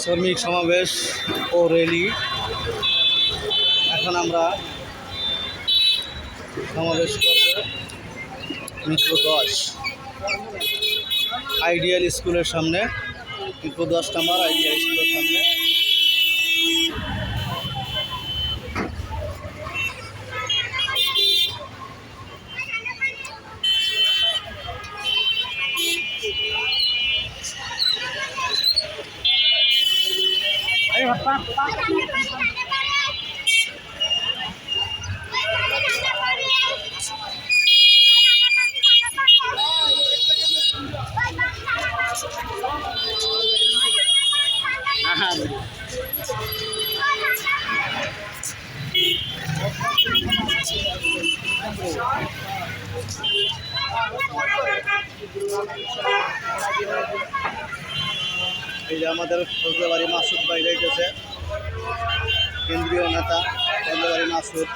শ্রমিক সমাবেশ ও র্যালি। এখন আমরা সমাবেশ করব মিত্র 10 আইডিয়াল স্কুলের সামনে, মিত্র 10 নাম্বার আইডিয়াল স্কুলের সামনে। এই যে আমাদের ফজলাবাড়ি মাসুদ ভাই যাইতেছে, কেন্দ্রীয় নেতা ফজলাবাড়ি মাসুদ,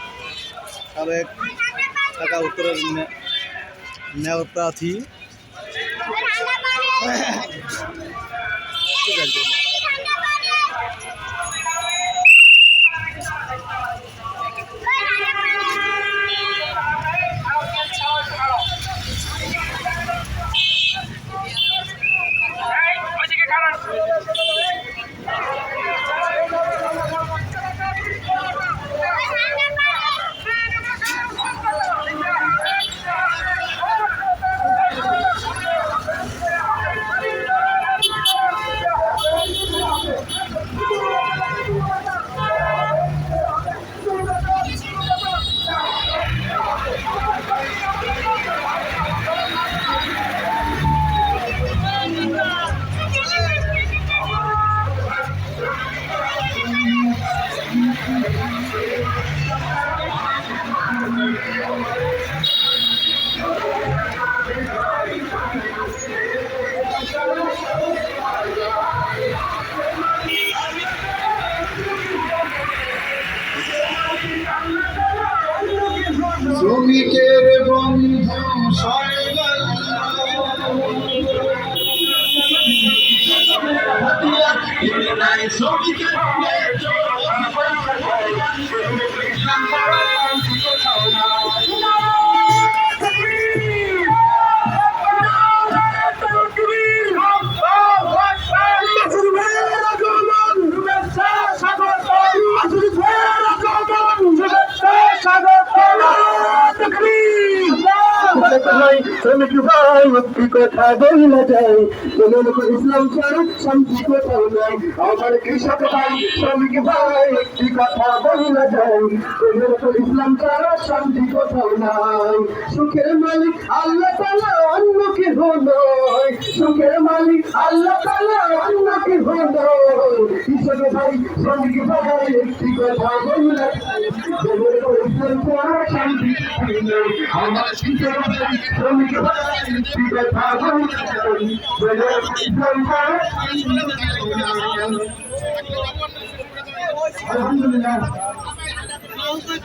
সাবেক ঢাকা উত্তরের মেয়র প্রার্থী। শ্রমিকের বন্ধু শ্রমিক ভাই একটি কথা বলে যাই, ইসলাম ছাড়া শান্তি কোথাও নাই। আমার কৃষক ভাই শ্রমিক ভাই একটি কথা বলে যাই, ইসলাম ছাড়া শান্তি কোথাও নাই। সুখের মালিক আল্লাহ তাআলা, অন্য কেহ নয়। সুখের মালিক আল্লাহ তাআলা, অন্য কেহ নয়। কৃষক ভাই শ্রমিক ভাই একটি কথা বলে যাই, ইসলাম ছাড়া শান্তি নাই। আমার কৃষক ভাই শ্রমিক ভাই একটি কথা বলে যাই, ইসলাম ছাড়া আলহামদুলিল্লাহ।